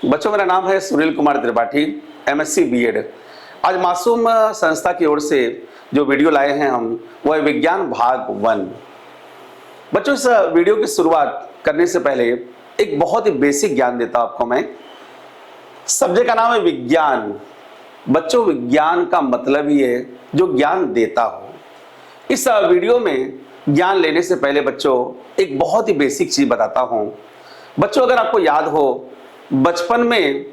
बच्चों, मेरा नाम है सुनील कुमार त्रिपाठी, एमएससी बीएड। आज मासूम संस्था की ओर से जो वीडियो लाए हैं हम, वो है विज्ञान भाग 1। बच्चों, इस वीडियो की शुरुआत करने से पहले एक बहुत ही बेसिक ज्ञान देता हूं आपको मैं। सब्जेक्ट का नाम है विज्ञान। बच्चों, विज्ञान का मतलब ही है जो ज्ञान देता हो। इस वीडियो में ज्ञान लेने से पहले बच्चों एक बहुत ही बेसिक चीज बताता हूं। बच्चों, अगर आपको याद हो, बचपन में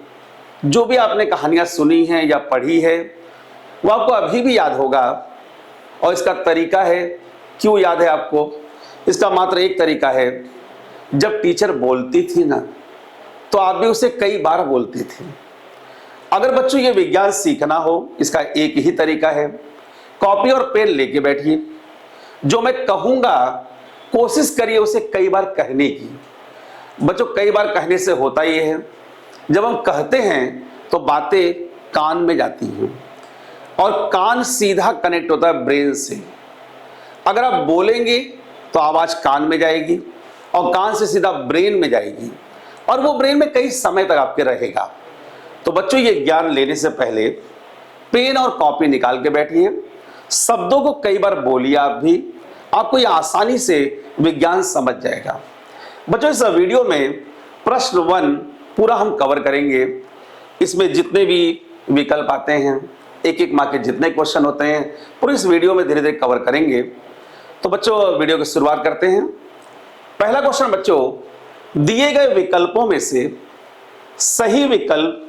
जो भी आपने कहानियां सुनी हैं या पढ़ी है, वो आपको अभी भी याद होगा। और इसका तरीका है, क्यों याद है आपको? इसका मात्र एक तरीका है, जब टीचर बोलती थी ना, तो आप भी उसे कई बार बोलते थे। अगर बच्चों ये विज्ञान सीखना हो, इसका एक ही तरीका है, कॉपी और पेन लेके बैठिए। जो मैं कहूंगा कोशिश करिए उसे कई बार कहने की। बच्चों, कई बार कहने से होता ये है, जब हम कहते हैं तो बातें कान में जाती हैं और कान सीधा कनेक्ट होता है ब्रेन से। अगर आप बोलेंगे तो आवाज कान में जाएगी और कान से सीधा ब्रेन में जाएगी और वो ब्रेन में कई समय तक आपके रहेगा। तो बच्चों, ये ज्ञान लेने से पहले पेन और कॉपी निकाल के बैठिए। शब्दों को कई बार बोलिए आप भी, आपको ये आसानी से विज्ञान समझ जाएगा। बच्चों, इस वीडियो में प्रश्न 1 पूरा हम कवर करेंगे। इसमें जितने भी विकल्प आते हैं, एक एक मार्क के जितने क्वेश्चन होते हैं, पूरी इस वीडियो में धीरे धीरे कवर करेंगे। तो बच्चों, वीडियो की शुरुआत करते हैं। पहला क्वेश्चन बच्चों, दिए गए विकल्पों में से सही विकल्प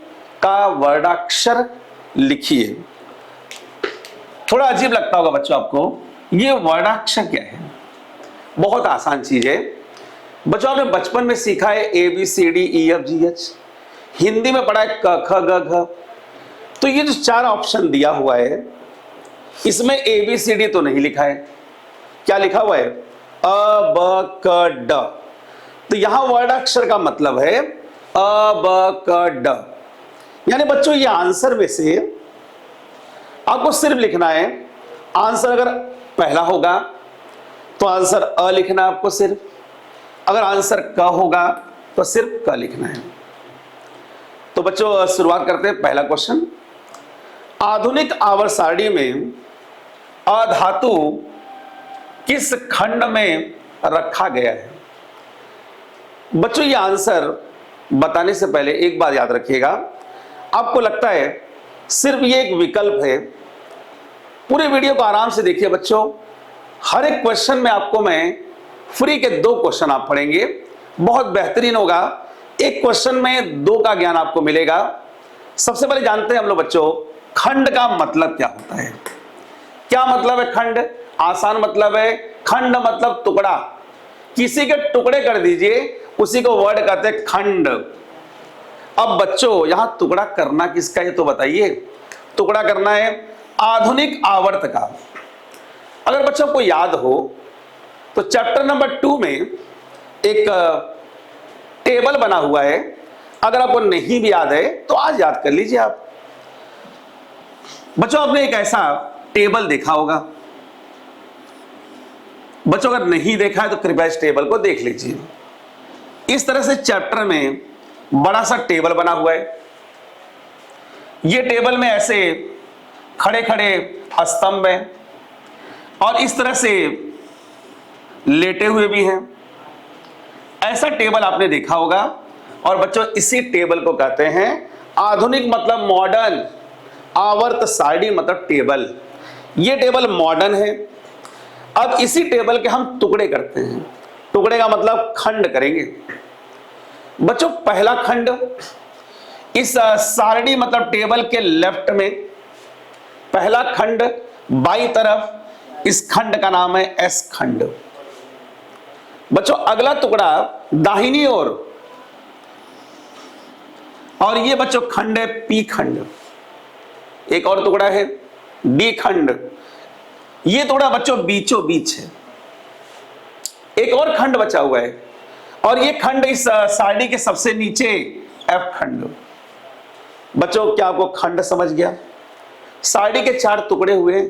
का वर्णाक्षर लिखिए। थोड़ा अजीब लगता होगा बच्चों आपको, ये वर्णाक्षर क्या है? बहुत आसान चीज है। बच्चों, आपने बचपन में सीखा है ABCDEFGH, हिंदी में पढ़ा है क ख ग घ। तो ये जो 4 ऑप्शन दिया हुआ है, इसमें ABCD तो नहीं लिखा है। क्या लिखा हुआ है? अ ब क ड। तो यहां वर्णाक्षर का मतलब है अ ब क ड। यानी बच्चों, ये आंसर में से आपको सिर्फ लिखना है। आंसर अगर पहला होगा तो आंसर अ लिखना है आपको सिर्फ। अगर आंसर क होगा तो सिर्फ क लिखना है। तो बच्चों, शुरुआत करते हैं। पहला क्वेश्चन, आधुनिक आवर्त सारणी में अधातु किस खंड में रखा गया है? बच्चों, ये आंसर बताने से पहले एक बात याद रखिएगा। आपको लगता है सिर्फ ये एक विकल्प है? पूरे वीडियो को आराम से देखिए बच्चों। हर एक क्वेश्चन में आपको मैं फ्री के 2 क्वेश्चन आप पढ़ेंगे, बहुत बेहतरीन होगा। एक क्वेश्चन में 2 का ज्ञान आपको मिलेगा। सबसे पहले जानते हैं हम लोग बच्चों, खंड का मतलब क्या होता है? क्या मतलब है खंड? आसान मतलब है, खंड मतलब टुकड़ा। किसी के टुकड़े कर दीजिए, उसी को वर्ड कहते हैं खंड। अब बच्चों, यहां टुकड़ा करना किसका है तो बताइए। टुकड़ा करना है आधुनिक आवर्त का। अगर बच्चों को याद हो तो चैप्टर नंबर 2 में एक टेबल बना हुआ है। अगर आपको नहीं भी याद है तो आज याद कर लीजिए आप। बच्चों, आपने एक ऐसा टेबल देखा होगा। बच्चों, अगर नहीं देखा है तो कृपया इस टेबल को देख लीजिए। इस तरह से चैप्टर में बड़ा सा टेबल बना हुआ है। यह टेबल में ऐसे खड़े खड़े स्तंभ है और इस तरह से लेटे हुए भी हैं। ऐसा टेबल आपने देखा होगा। और बच्चों, इसी टेबल को कहते हैं आधुनिक मतलब मॉडर्न, आवर्त सारणी मतलब टेबल। ये टेबल मॉडर्न है। अब इसी टेबल के हम टुकड़े करते हैं। टुकड़े का मतलब खंड करेंगे। बच्चों, पहला खंड इस सारणी मतलब टेबल के लेफ्ट में, पहला खंड बाईं तरफ, इस खंड का नाम है एस खंड। बच्चों, अगला टुकड़ा दाहिनी ओर, और ये बच्चों खंड है पी खंड। एक और टुकड़ा है डी खंड। ये टुकड़ा बच्चों बीचों बीच है। एक और खंड बचा हुआ है और ये खंड इस सारणी के सबसे नीचे एफ खंड। बच्चों, क्या आपको खंड समझ गया? सारणी के 4 टुकड़े हुए।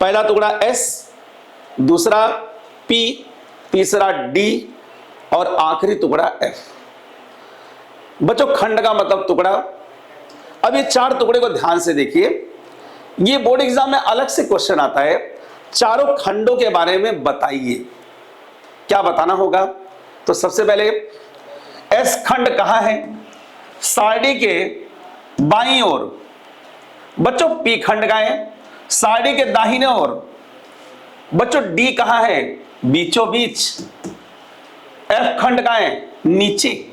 पहला टुकड़ा एस, दूसरा पी, तीसरा डी और आखिरी टुकड़ा एफ। बच्चों खंड का मतलब टुकड़ा। अब ये 4 टुकड़े को ध्यान से देखिए, ये बोर्ड एग्जाम में अलग से क्वेश्चन आता है, चारों खंडों के बारे में बताइए। क्या बताना होगा? तो सबसे पहले एस खंड कहां है? सारणी के बाईं ओर। बच्चों पी खंड कहां है? सारणी के दाहिने ओर। बच्चों डी कहां है? बीचों बीच। एफ खंड कहां है? नीचे।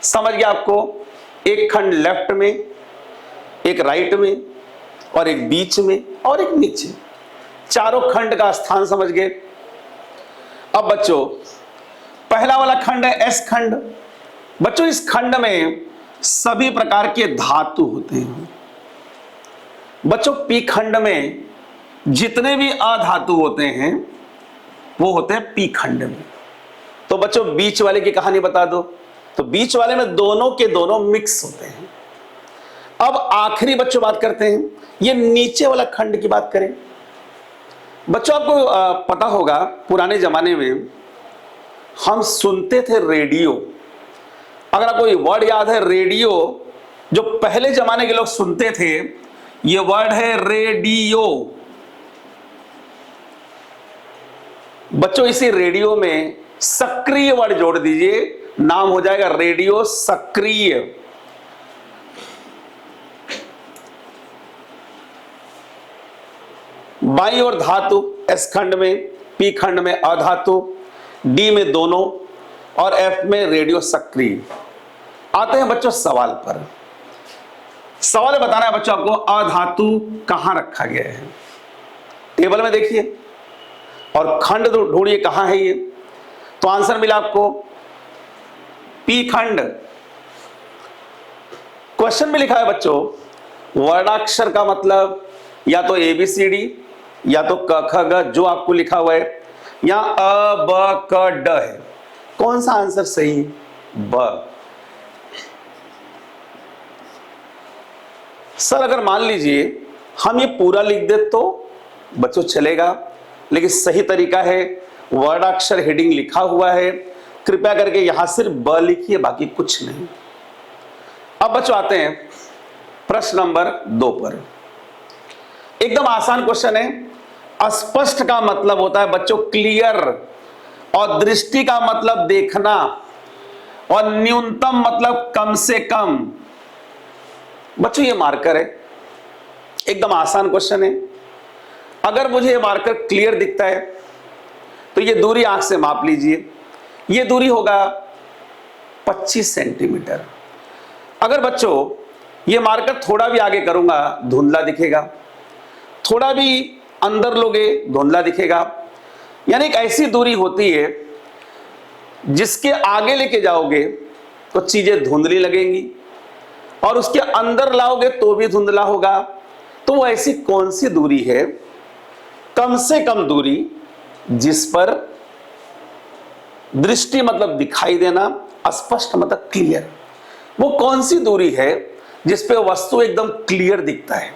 समझ गया आपको? एक खंड लेफ्ट में, एक राइट में, और एक बीच में, और एक नीचे। चारों खंड का स्थान समझ गए। अब बच्चों पहला वाला खंड है एस खंड। बच्चों इस खंड में सभी प्रकार के धातु होते हैं। बच्चों पी खंड में जितने भी अधातु होते हैं वो होते हैं पी खंड में। तो बच्चों बीच वाले की कहानी बता दो। तो बीच वाले में दोनों के दोनों मिक्स होते हैं। अब आखिरी बच्चों बात करते हैं, ये नीचे वाला खंड की बात करें। बच्चों आपको पता होगा पुराने जमाने में हम सुनते थे रेडियो। अगर आपको ये वर्ड याद है रेडियो, जो पहले जमाने के लोग सुनते थे, ये वर्ड है रेडियो। बच्चों इसी रेडियो में सक्रिय वर्ड जोड़ दीजिए, नाम हो जाएगा रेडियो सक्रिय। बाईं ओर धातु एस खंड में, पी खंड में अधातु, डी में दोनों, और एफ में रेडियो सक्रिय। आते हैं बच्चों सवाल पर। सवाल बताना है बच्चों आपको अधातु कहां रखा गया है। टेबल में देखिए और खंड ढूंढिए कहां है ये। तो आंसर मिला आपको पी खंड। क्वेश्चन में लिखा है बच्चों वर्णाक्षर का मतलब या तो ABCD या तो क ख ग, जो आपको लिखा हुआ है, या अ ब क ड है। कौन सा आंसर सही? ब। सर अगर मान लीजिए हम ये पूरा लिख दे तो बच्चों चलेगा, लेकिन सही तरीका है वर्णाक्षर हेडिंग लिखा हुआ है, कृपया करके यहां सिर्फ ब लिखिए, बाकी कुछ नहीं। अब बच्चों आते हैं प्रश्न नंबर 2 पर। एकदम आसान क्वेश्चन है। अस्पष्ट का मतलब होता है बच्चों क्लियर, और दृष्टि का मतलब देखना, और न्यूनतम मतलब कम से कम। बच्चों ये मार्कर है, एकदम आसान क्वेश्चन है। अगर मुझे ये मार्कर क्लियर दिखता है तो ये दूरी आंख से माप लीजिए, ये दूरी होगा 25 सेंटीमीटर। अगर बच्चों ये मार्कर थोड़ा भी आगे करूंगा धुंधला दिखेगा, थोड़ा भी अंदर लोगे धुंधला दिखेगा। यानी एक ऐसी दूरी होती है जिसके आगे लेके जाओगे तो चीजें धुंधली लगेंगी, और उसके अंदर लाओगे तो भी धुंधला होगा। तो वो ऐसी कौन सी दूरी है, कम से कम दूरी, जिस पर दृष्टि मतलब दिखाई देना, अस्पष्ट मतलब क्लियर, वो कौन सी दूरी है जिस पे वस्तु एकदम क्लियर दिखता है,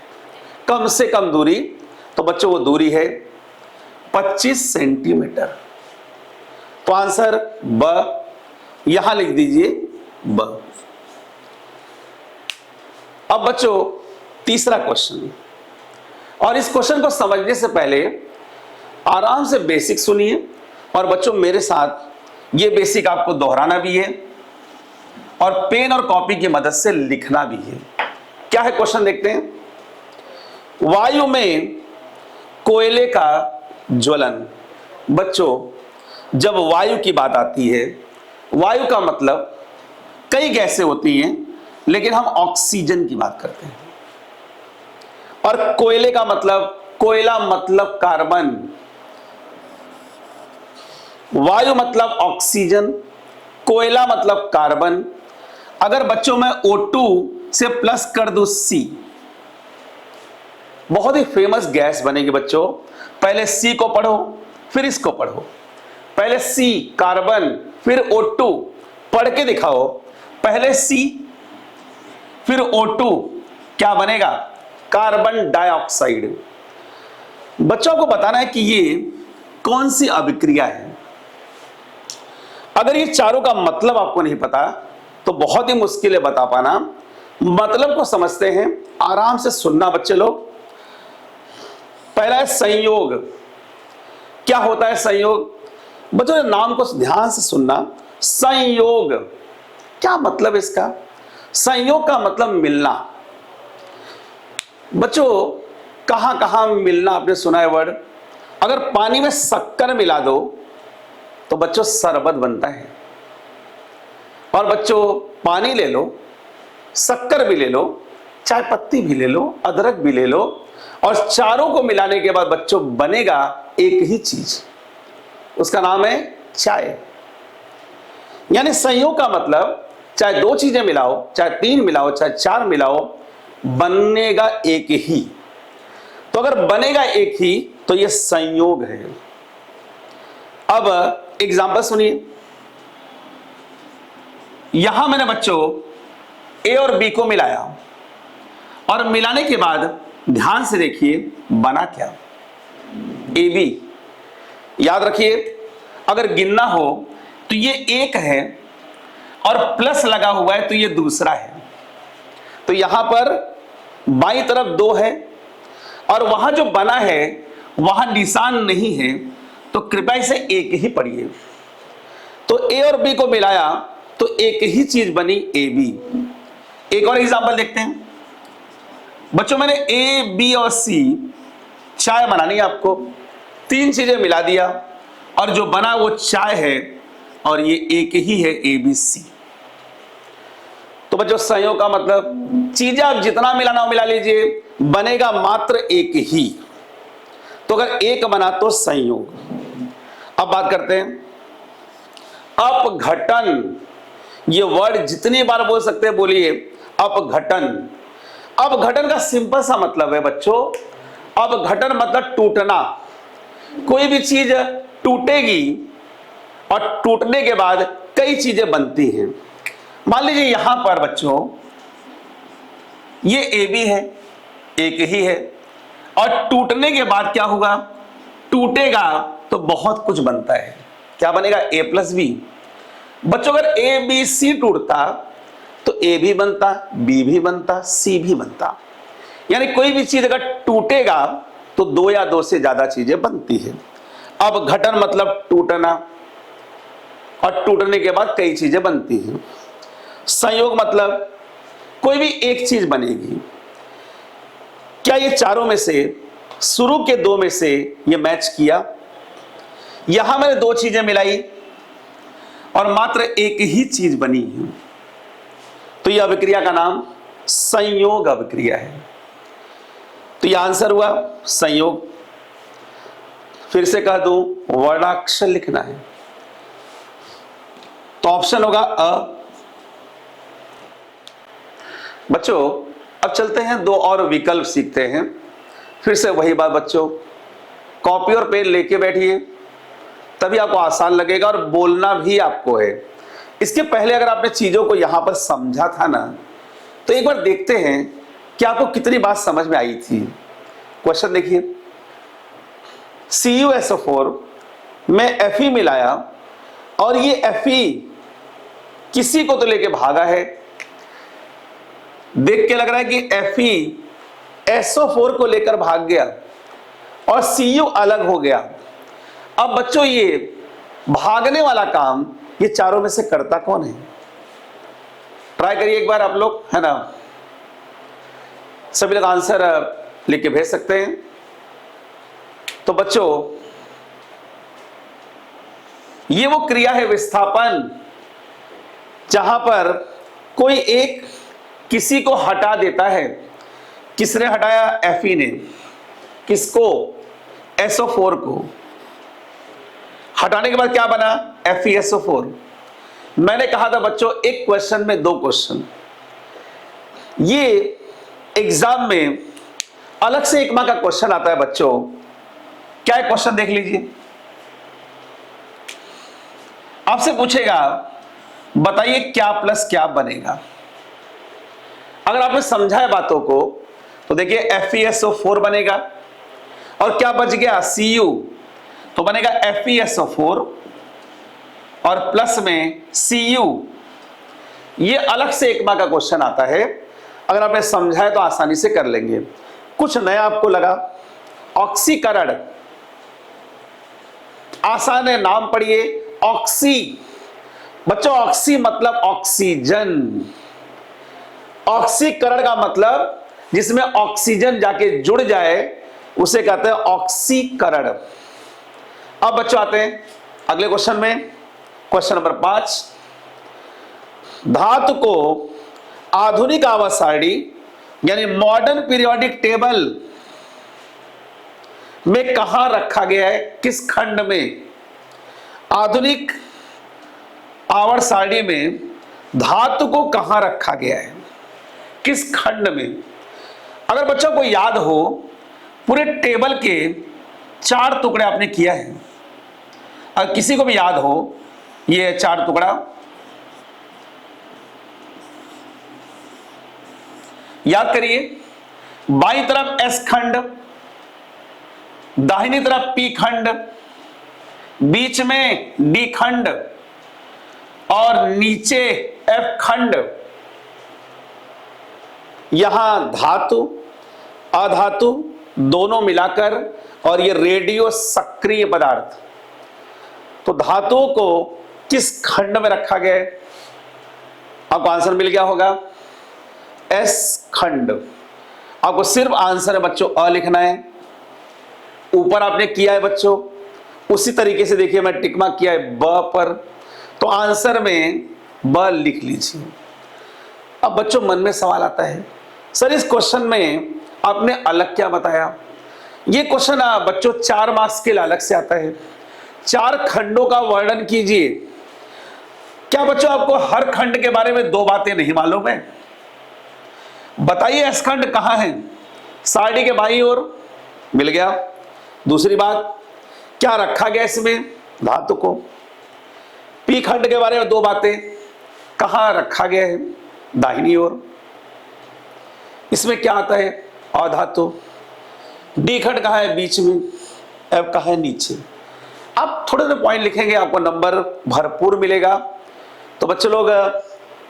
कम से कम दूरी? तो बच्चों वो दूरी है 25 सेंटीमीटर। तो आंसर ब, यहां लिख दीजिए ब। अब बच्चों तीसरा क्वेश्चन, और इस क्वेश्चन को समझने से पहले आराम से बेसिक सुनिए, और बच्चों मेरे साथ ये बेसिक आपको दोहराना भी है, और पेन और कॉपी की मदद से लिखना भी है। क्या है क्वेश्चन देखते हैं। वायु में कोयले का ज्वलन। बच्चों जब वायु की बात आती है, वायु का मतलब कई गैसें होती हैं, लेकिन हम ऑक्सीजन की बात करते हैं। और कोयले का मतलब, कोयला मतलब कार्बन, वायु मतलब ऑक्सीजन, कोयला मतलब कार्बन। अगर बच्चों मैं O2 से प्लस कर दूं C, बहुत ही फेमस गैस बनेगी बच्चों। पहले C को पढ़ो फिर इसको पढ़ो, पहले C कार्बन फिर O2, पढ़ के दिखाओ। पहले C फिर O2, क्या बनेगा? Carbon dioxide. बच्चों को बताना है कि ये कौन सी अभिक्रिया है। अगर ये चारों का मतलब आपको नहीं पता तो तो बहुत ही मुश्किल है बता पाना। मतलब को समझते हैं, आराम से सुनना बच्चे लोग। पहला है संयोग। क्या होता है संयोग? बच्चों नाम को ध्यान से सुनना। संयोग क्या मतलब इसका? संयोग का मतलब मिलना। बच्चों कहां कहां मिलना आपने सुना है वर्ड? अगर पानी में शक्कर मिला दो तो बच्चों शरबत बनता है। और बच्चों पानी ले लो, शक्कर भी ले लो, चाय पत्ती भी ले लो, अदरक भी ले लो, और चारों को मिलाने के बाद बच्चों बनेगा एक ही चीज, उसका नाम है चाय। यानी संयोग का मतलब चाहे दो चीजें मिलाओ, चाहे तीन मिलाओ, चाहे चार मिलाओ, बनेगा एक ही। तो अगर बनेगा एक ही तो यह संयोग है। अब एग्जांपल सुनिए। यहां मैंने बच्चों ए और बी को मिलाया, और मिलाने के बाद ध्यान से देखिए बना क्या? A B. याद रखिए अगर गिनना हो तो ये एक है और प्लस लगा हुआ है तो ये दूसरा है। तो यहां पर बाईं तरफ दो है और वहां जो बना है वहां निशान नहीं है, तो कृपया इसे एक ही पढ़िए। तो ए और बी को मिलाया तो एक ही चीज बनी ए बी। एक और एग्जांपल देखते हैं बच्चों। मैंने ए बी और सी चाय बनानी है आपको, तीन चीजें मिला दिया और जो बना वो चाय है, और ये एक ही है ए बी सी। तो बच्चों संयोग का मतलब चीजें आप जितना मिलाना हो मिला लीजिए, बनेगा मात्र एक ही। तो अगर एक बना तो संयोग। अब बात करते हैं अपघटन। ये वर्ड जितनी बार बोल सकते हैं बोलिए, अपघटन। अपघटन का सिंपल सा मतलब है बच्चों, अपघटन मतलब टूटना। कोई भी चीज टूटेगी और टूटने के बाद कई चीजें बनती हैं। मान लीजिए यहां पर बच्चों ये ए बी है, एक ही है, और टूटने के बाद क्या होगा? टूटेगा तो बहुत कुछ बनता है। क्या बनेगा? ए प्लस बी। बच्चों अगर ए बी सी टूटता तो ए भी बनता, बी भी बनता, सी भी बनता। यानी कोई भी चीज अगर टूटेगा तो दो या दो से ज्यादा चीजें बनती है। अब घटन मतलब टूटना, और टूटने के बाद कई चीजें बनती हैं। संयोग मतलब कोई भी एक चीज बनेगी। क्या ये चारों में से, शुरू के दो में से ये मैच किया? यहां मैंने दो चीजें मिलाई और मात्र एक ही चीज बनी है, तो यह अभिक्रिया का नाम संयोग अभिक्रिया है। तो यह आंसर हुआ संयोग। फिर से कह दूं, वर्णाक्षर लिखना है तो ऑप्शन होगा अ। बच्चों अब चलते हैं, दो और विकल्प सीखते हैं। फिर से वही बात बच्चों, कॉपी और पेन लेके बैठिए, तभी आपको आसान लगेगा और बोलना भी आपको है। इसके पहले अगर आपने चीजों को यहां पर समझा था ना, तो एक बार देखते हैं कि आपको कितनी बात समझ में आई थी। क्वेश्चन देखिए, CuSO4 में Fe मिलाया और ये Fe किसी को तो लेके भागा है। देख के लग रहा है कि FeSO4 को लेकर भाग गया और Cu अलग हो गया। अब बच्चों ये भागने वाला काम ये चारों में से करता कौन है? ट्राई करिए एक बार आप लोग, है ना। सभी लोग आंसर लिख के भेज सकते हैं। तो बच्चों ये वो क्रिया है विस्थापन, जहां पर कोई एक किसी को हटा देता है। किसने हटाया? Fe ने। किसको? SO4 को। हटाने के बाद क्या बना? FeSO4। मैंने कहा था बच्चों एक क्वेश्चन में दो क्वेश्चन। ये एग्जाम में अलग से एक मार्क का क्वेश्चन आता है बच्चों। क्या है क्वेश्चन? देख लीजिए। आपसे पूछेगा बताइए क्या प्लस क्या बनेगा। अगर आपने समझा है बातों को तो देखिए FeSO4 बनेगा, और क्या बच गया? Cu, तो बनेगा FeSO4 और प्लस में Cu। ये अलग से 1 मार्क का क्वेश्चन आता है, अगर आपने समझा है तो आसानी से कर लेंगे। कुछ नया आपको लगा, ऑक्सीकरण, आसान है, नाम पढ़िए, ऑक्सी। बच्चों ऑक्सी मतलब ऑक्सीजन, ऑक्सीकरण का मतलब जिसमें ऑक्सीजन जाके जुड़ जाए उसे कहते हैं ऑक्सीकरण। अब बच्चों आते हैं अगले क्वेश्चन में, क्वेश्चन नंबर 5। धातु को आधुनिक आवर्त सारणी यानी मॉडर्न पीरियोडिक टेबल में कहां रखा गया है, किस खंड में? आधुनिक आवर्त सारणी में धातु को कहां रखा गया है, किस खंड में? अगर बच्चों को याद हो, पूरे टेबल के 4 टुकड़े आपने किया है। अगर किसी को भी याद हो ये 4 टुकड़ा, याद करिए। बाईं तरफ एस खंड, दाहिनी तरफ पी खंड, बीच में डी खंड और नीचे एफ खंड। यहां धातु अधातु दोनों मिलाकर, और ये रेडियो सक्रिय पदार्थ। तो धातुओं को किस खंड में रखा गया है? आपको आंसर मिल गया होगा, एस खंड। आपको सिर्फ आंसर है बच्चों अ लिखना है। ऊपर आपने किया है बच्चों, उसी तरीके से देखिए मैं टिक मार्क किया है ब पर, तो आंसर में ब लिख लीजिए। अब बच्चों मन में सवाल आता है, सर इस क्वेश्चन में आपने अलग क्या बताया? ये क्वेश्चन बच्चों 4 मार्क्स के लिए अलग से आता है। 4 खंडों का वर्णन कीजिए। क्या बच्चों आपको हर खंड के बारे में 2 बातें नहीं मालूम है? बताइए एस खंड कहां है? सारणी के बाईं ओर, मिल गया। दूसरी बात, क्या रखा गया इसमें? धातु को। पी खंड के बारे में 2 बातें, कहां रखा गया है? दाहिनी ओर। इसमें क्या आता है? अधातु। डी खंड कहां है? बीच में। एफ कहां है? नीचे। आप थोड़े से पॉइंट लिखेंगे, आपको नंबर भरपूर मिलेगा। तो बच्चे लोग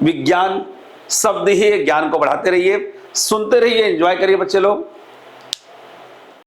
विज्ञान शब्द ही ज्ञान को बढ़ाते रहिए, सुनते रहिए, एंजॉय करिए बच्चे लोग।